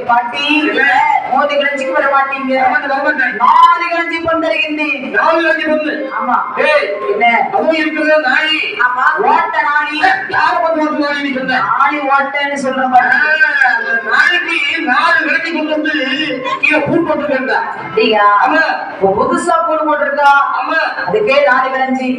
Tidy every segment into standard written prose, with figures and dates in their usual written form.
பாட்டி மோதி கிளஞ்சிக்கு வர மாட்டீங்க. 4 கிளஞ்சி பந்தருகின்றேன். 4 கிளஞ்சி பந்து. ஆமா. என்ன அதுவும் இருக்குது நாளி. ஆமா ஓட்ட நாளி. யார பந்து ஓட்ட நாளி நீ சொன்ன? நாளி ஓட்டன்னு சொல்ற பாட்டி. நாளைக்கு 4 கிளஞ்சி கொண்டு வந்து கீழ பூ போட்டுருக்கேன். அப்படியா? ஆமா. புதுசா பூ போட்டுருக்கா. ஆமா. அதுக்கே 4 கிளஞ்சி.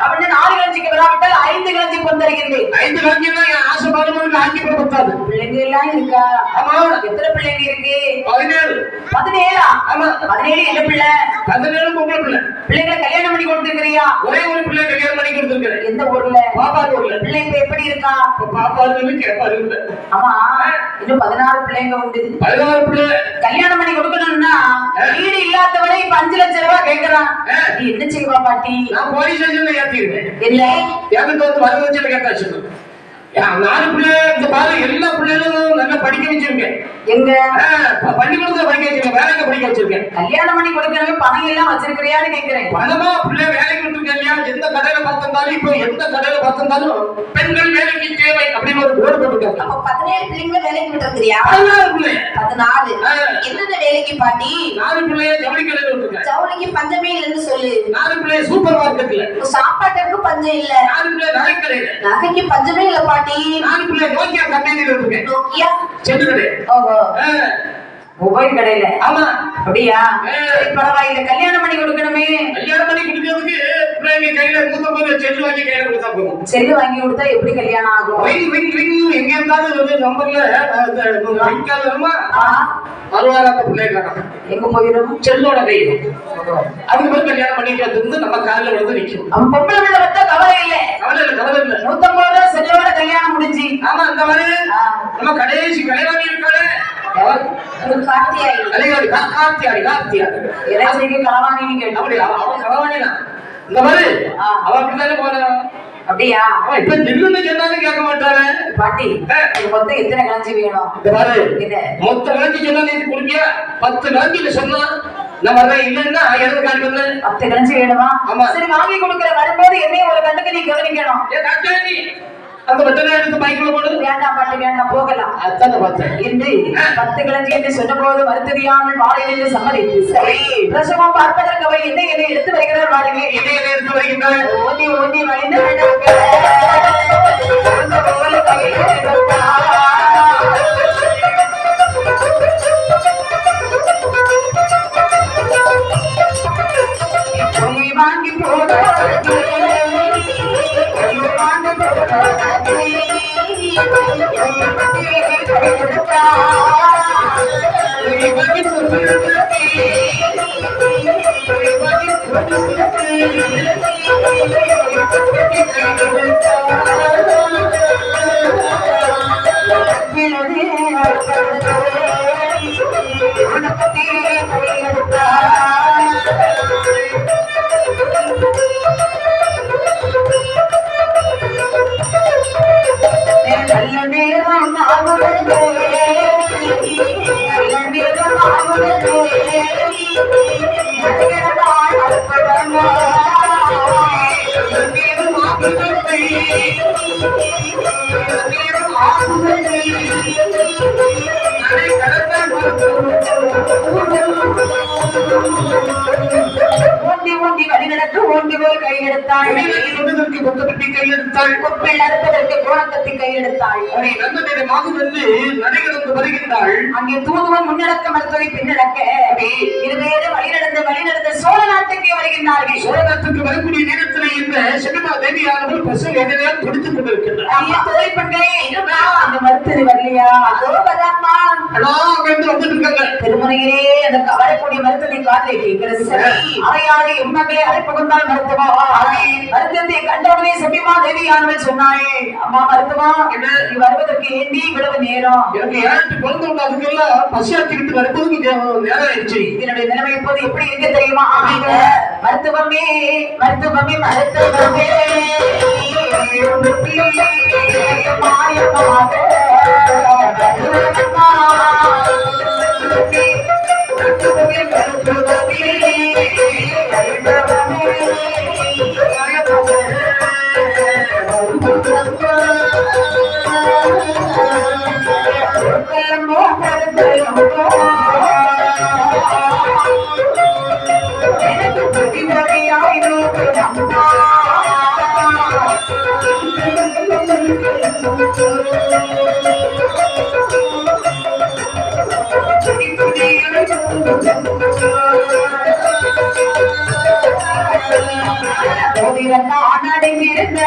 அப்படின்னா 4 கிளஞ்சிக்கு வராவிட்டால் 5 கிளஞ்சி பந்தருகின்றேன். 5 கிளஞ்சினா என் ஆசை பாடும்போது 5 பேர் பத்தாது. பிள்ளைங்க எல்லாம் இருக்கா? ஆமா. எத்தனை பிள்ளைங்க இருக்கு? 17. 17? ஆமா. 17 என்ன பிள்ளை? 17 பொம்பளை பிள்ளை. பிள்ளைங்களை கல்யாணம் பண்ணி கொடுத்துருக்கிறியா? ஒரே ஒரு பிள்ளை கல்யாணம் பண்ணி கொடுத்துருக்கிறேன். எந்த ஊர்ல? பாப்பாரு ஊர்ல. பிள்ளை இப்ப எப்படி இருக்கா? பாப்பாரு கேட்பாரு. ஆமா இன்னும் 16 பிள்ளைங்க உண்டு. 16 பிள்ளை கல்யாணம் பண்ணி கொடுக்கணும்னா வீடு இல்லாதவரை இப்ப 5 லட்சம் ரூபாய் கேட்கறான். நீ என்ன செய்வா பாட்டி? நான் போலீஸ் ஸ்டேஷன்ல ஏத்திடுவேன். இல்ல எனக்கு வந்து 10 லட்சம் கேட்டாச்சு. 4 பிள்ளை இந்த பாரு எல்லா பிள்ளைகளும் நல்லா படிக்க வச்சிருக்கேன். எங்க பள்ளிக்கூடத்துல படிக்க வச்சிருக்கேன். வேலைக்கு படிக்க வச்சிருக்கேன். கல்யாணம் பண்ணி கொடுக்கறவே பணம் எல்லாம் வச்சிருக்கிறியான்னு கேட்கிறேன். பணமா பிள்ளை வேலைக்கு விட்டுருக்கேன். எந்த கடையில பார்த்திருந்தாலும் இப்போ எந்த கடையில பார்த்திருந்தாலும் பெண்கள் வேலைக்கு தேவை அப்படின்னு ஒரு போர்டு போட்டுருக்காங்க. அப்ப 17 பிள்ளைங்க வேலைக்கு விட்டுருக்கிறியா? 14 பிள்ளை. 14 என்னென்ன வேலைக்கு பாட்டி? 4 பிள்ளைய ஜவுளி கடையில விட்டுருக்கேன். ஜவுளிக்கு பஞ்சமே இல்லைன்னு சொல்லு. 4 பிள்ளைய சூப்பர் மார்க்கெட்ல. சாப்பாட்டுக்கு பஞ்சம் இல்ல. 4 பிள்ளை நகை கடையில. நகைக்கு பஞ்சமே இல்ல பாட்டி. 4 பிள்ளை நோக்கியா கம்பெனில விட்டுருக்கேன். நோக்கியா செல்லு கடை. ஓஹோ மொபைல் கடையில. ஆமா. அப்படியா? பரவாயில்ல. கல்யாணம் பண்ணி கொடுக்கணுமே. கல்யாணம் பண்ணி கொடுக்கிறதுக்கு பிள்ளைங்க கையில 150 செல்லு வாங்கி கையில கொடுத்தா போதும். செல்லு வாங்கி கொடுத்தா எப்படி கல்யாணம் ஆகும்? எங்க இருந்தாலும் ஒரு நம்பர்ல ரிங்கால் வருமா? வருவாராத்த பிள்ளைங்க எங்க போயிடும்? செல்லோட கையில. அதுக்கு பிறகு கல்யாணம் பண்ணிட்டு வந்து நம்ம காலில் வந்து நிற்கும். அவன் பொம்பளை பிள்ளை வந்தா கவலை இல்லை. கவலை இல்லை கவலை இல்லை. 150 ரூபா செல்லோட கல்யாணம் முடிஞ்சு. ஆமா அந்த மாதிரி நம்ம கடைசி கலைவாணி இருக்காளே அப்படியா? இப்ப நில்லுன்னு சொன்னாலும் கேட்க மாட்டாரு பாட்டி. மொத்தம் எத்தனை கிளஞ்சி வேணும்? மொத்த கிளஞ்சி சொன்னா நீ குடிப்பியா? 10 கிளஞ்சில சொன்னா நான் வர்றேன். இல்லன்னா 10 கிளஞ்சி வேணுமா? ஆமா. சரி வாங்கி கொடுக்குற. வரும்போது என்னைய ஒரு கண்ணுக்கு நீ கவனிக்கணும். அந்த பட்டனை எடுத்து பைக்குள்ள போடு. வேண்டாம் பாட்டு வேண்டாம் போகலாம். அத்தனை பார்த்தேன். இன்று 10 கிளஞ்சி என்று சொன்னபோது மறுத்தறியாமல் வாழையிலிருந்து சம்மதித்து சரி பிரசவம் பார்ப்பதற்கு அவர் என்னை எடுத்து வருகிறார். பாருங்க என்னை எடுத்து வருகின்றார். ஓடி ஓடி வழிந்து வாங்கி போட ஓண்டி ஓண்டி வழிநடக்க ஓண்டி போய் கையெடுத்தாள். கையெடுத்தாள். கொப்பில் அறுப்பதற்கு கோணக்கத்தை கையெடுத்தாள். நடைகிடந்து வருகின்றாள். அங்கே தூதுவன் முன்னடக்க மருத்துவரை பின்னடக்க இருவேறு வழிநடந்த சோழ நாட்டுக்கு வருகின்றார்கள். சோழ நாட்டுக்கு வரக்கூடிய நேரத்தில் இந்த சினிமா தேவியானவர்கள் பசு எதிரால் துடித்துக் கொண்டிருக்கின்றார். அந்த மருத்துவரை வரலையா? திருமணையிலே அந்த வரக்கூடிய மருத்துவனை காதலை கேட்கிறது. அறையாடி உண்மைகளே அழைப்புகொண்டால் மருத்துவா மருத்துவத்தை கண்டவுடனே சபிமா தேவியானவள் சொன்னாயே அம்மா மருத்துவா நீ வருவதற்கு ஏந்தி இவ்வளவு நேரம்? எனக்கு ஏழு குழந்தை உண்டு. அதுக்கெல்லாம் பசியாக்கிட்டு வரும்போது நேரம் ஆயிடுச்சு. என்னுடைய நிலைமை இப்போது எப்படி இருக்கு தெரியுமா? மருத்துவமே மருத்துவமே மருத்துவமே மாயமாக அடங்கியிருந்த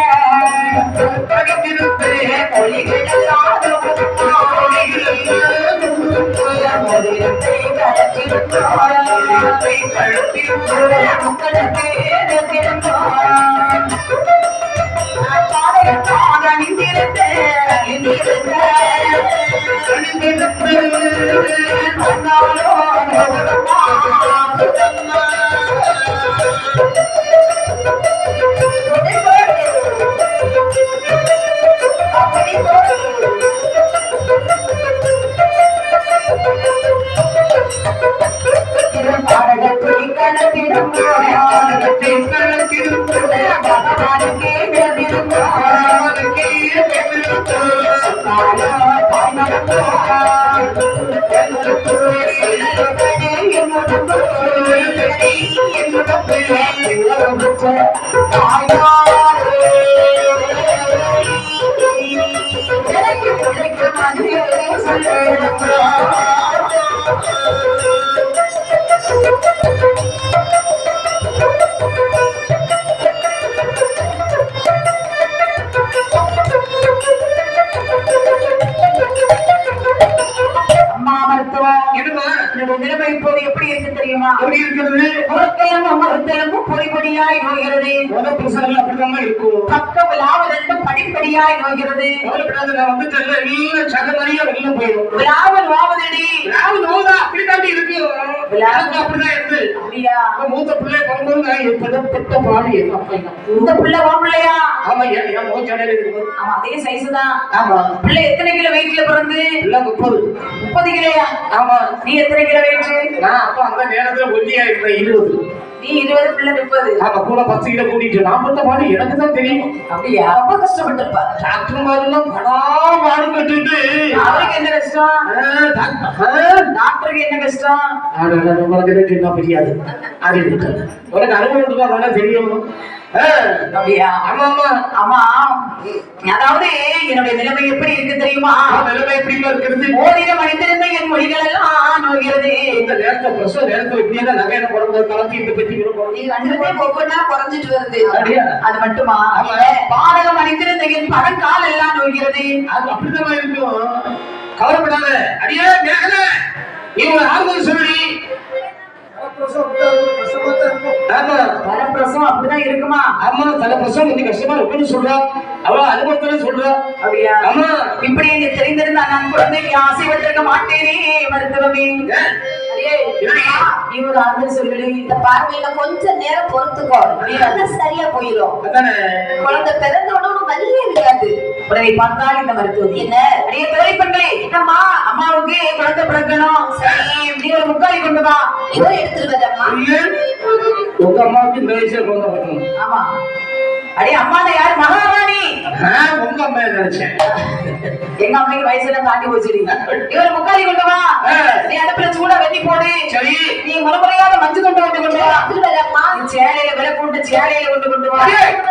நிலைமை இப்போது எப்படி இருக்கு தெரியுமா? எப்படி இருக்கிறது? மருத்துவமும் பொறிப்படியாய் நோகிறது. அப்படிதான் இருக்கும். பக்கம் லாவல் படிப்படியாய் நோகிறது. லாவல் வாவதடி லாவல் நோதா அப்படித்தாண்டி இருக்கு. அப்படிதான் இருக்கு. மூத்த பிள்ளை பெற்ற பாடு இந்த பிள்ளை வா பிள்ளையா? ஆமா, ஆமா, அதே சைஸ் தான். ஆமா. பிள்ளை எத்தனை கிலோ வெயிட்ல பிறந்து? 30 கிலோயா? ஆமா. நீ எத்தனை கிலோ வெயிட்? நான் அப்ப அந்த நேரத்துல ஒல்லியா இருந்தேன் 20. நீ 20, பிள்ளை 30. ஆமா, கூட 10 கிலோ கூட்டிட்டு நான் பட்ட பாடு எனக்கு தான் தெரியும். அப்படியா? ரொம்ப கஷ்டப்பட்டிருப்பா. டாக்டர் மாதிரிலாம் பாடு கட்டுட்டு அவருக்கு என்ன கஷ்டம்? டாக்டருக்கு என்ன கஷ்டம்? உங்களுக்கு என்ன தெரியாது. அது உனக்கு அனுபவம் தான் தெரியும். அப்படியா? ஆமா ஆமா ஆமா. அதாவது என்னுடைய நிலைமை எப்படி இருக்கு தெரியுமா? நிலைமை எப்படி இருக்கிறது? ஓரிடம் அணிந்திருந்த என் மொழிகள் எல்லாம் நோகிறது. இந்த நேரத்தை பிரசவ நேரத்தை இப்படியே நகையில போடும்போது கலந்து இந்த பெட்டி ஒவ்வொன்னா குறைஞ்சிட்டு வருது. அது மட்டுமா? பாடகம் அணிந்திருந்த என் பழங்கால் எல்லாம் நோகிறது. அது அப்படிதான் இருக்கும். கவலைப்படாத. அடியே மேகல, நீ ஒரு ஆறுதல் சொல்லி. தலப்பிரசவம் அப்படிதான் இருக்குமா? ஆமா, தலப்பிரசவம் கொஞ்சம் கஷ்டமா இருக்குன்னு சொல்றா. அவ்வளவு அனுபவத்துல சொல்றா. அப்படியா? ஆமா. இப்படி நீ தெரிந்திருந்தா நான் குழந்தைக்கு ஆசைப்பட்டிருக்க மாட்டேனே மருத்துவமே. நீ ஒரு ஆறுதல் சொல்லி. இந்த பார்வையில கொஞ்சம் நேரம் பொறுத்துக்கோ, சரியா போயிடும். குழந்தை பிறந்த உடனே வலியே இருக்காது. உடனே பார்த்தால் இந்த மருத்துவம் என்ன அடைய பெண்களே, என்னம்மா அம்மாவுக்கு குழந்தை பிறக்கணும். நீ ஒரு முக்காலி கொண்டு வா. இதோ எடுத்துட்டு வரம்மா. உங்க அம்மாவுக்கு இந்த வயசுல குழந்தை பிறக்கணும். ஆமா. அடே அம்மா யாரு? மகாராணி. உங்க அம்மா நினைச்சேன். எங்க அம்மைக்கு வயசுல தாண்டி போச்சுடி. இவரு முக்காலி கொண்டு வா. நீ அடுப்புல சூடா வெட்டி போடு. சரி. நீ முறையாக மஞ்சு கொண்டு கொண்டு வா. சேலையில விலை போட்டு சேலையில கொண்டு வா.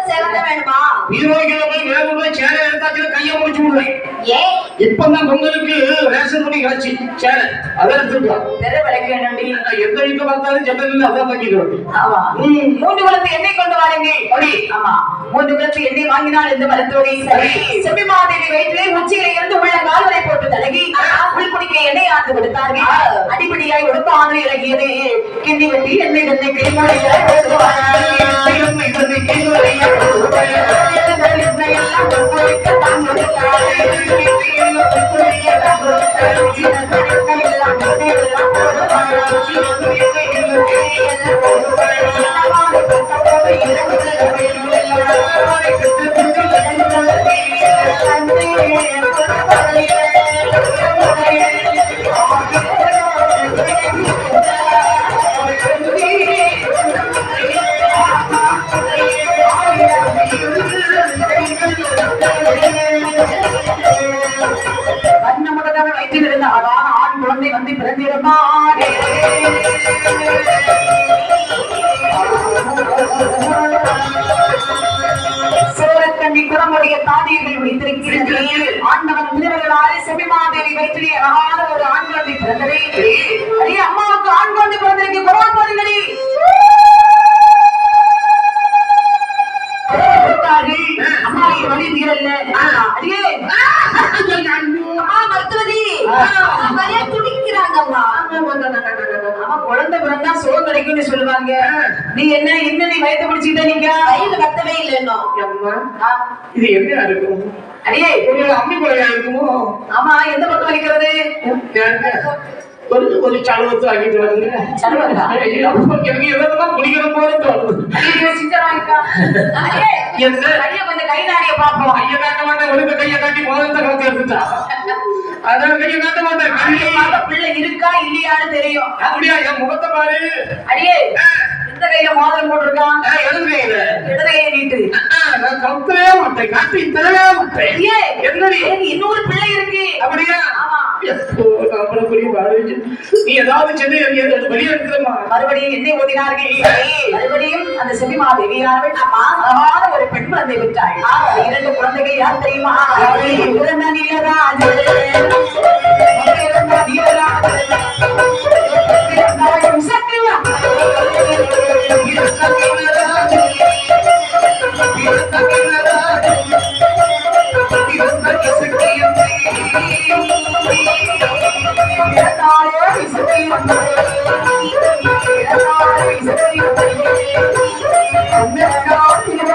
சேலை வேணுமா? ஹீரோயில போய் வேணுமா? சேலை எடுத்தாச்சு கையை முடிச்சு விடுவேன். ஏன்? இப்பதான் பொங்கலுக்கு ரேஷன் பண்ணி காட்சி சேலை அதை எடுத்துக்கலாம். வேற விலைக்கு வேண்டி எந்த வீட்டுல பார்த்தாலும் ஜன்னல் அதான் வாங்கிக்கிறது. ஆமா. 3 குளத்து எண்ணெய் கொண்டு வாருங்க. அப்படி. ஆமா. 3 குளத்து எண்ணெய் வாங்கினால் இந்த மருத்துவரை சரி. செம்மி மாதேவி வயிற்றிலே உச்சியில இருந்து உள்ள கால்வரை போட்டு தலகி உள்குடிக்க எண்ணெய் ஆண்டு கொடுத்தார்கள். அடிப்படியாய் உடுத்த ஆண்டு இறங்கியது. கிண்டி வெட்டி எண்ணெய் தந்தை கைமுறைய Thank you. நம்முடைய தாதியர்கள் வைத்திருக்கிறது. ஆண்டவன் திருவர்களாலே செபிமாதேவி வயிற்றிலே அழகான ஒரு ஆண் குழந்தை பிறந்தது. அடியே அம்மாவுக்கு ஆண் குழந்தை பிறந்திருக்கு. பரவாயில்லை போதுங்கடி. அம்மாவுக்கு வழி தீரல்ல. அடியே அம்மா மருத்துவதி துடிக்கிறாங்க. அம்மா குழந்தை பிறந்தா சுகம் கிடைக்கும்னு சொல்லுவாங்க. நீ என்ன நீ வயிற்று பிடிச்சிட்ட? நீங்க வயிறு கத்தவே இல்லை இன்னும். இது என்ன இருக்கும்? அடியே அம்மி குழையா இருக்குமோ? ஆமா, எந்த பக்கம் வலிக்கிறது? ஒரு சலவத்து ஆகிட்டு வருது. குடிக்கிற போது கொஞ்சம் கை நாடிய பாப்போம். கையை காட்ட மாட்டேன். ஒழுங்க கையை காட்டி முதல்ல காத்து எடுத்துட்டா. அதான் கையை காட்ட மாட்டேன். பிள்ளை இருக்கா இல்லையான்னு தெரியும். அப்படியா? என் முகத்தை பாரு. அடியே எந்த கையில மோதிரம் போட்டிருக்கான்? இடது கையில. இடது கையை நீட்டு. நான் கவுத்தவே மாட்டேன். காட்டி தரவே மாட்டேன். என்னடி இன்னொரு பிள்ளை இருக்கு. அப்படியா? ஆமா. நீ ஏதாவது சென்று வெளியே இருக்கிறமா? மறுபடியும் என்னை ஓதினார்கள். மறுபடியும் அந்த செபிமாதேவியானவள் அழகான ஒரு பெண் குழந்தை விட்டாள். 2 குழந்தைகள் யார் தெரியுமா?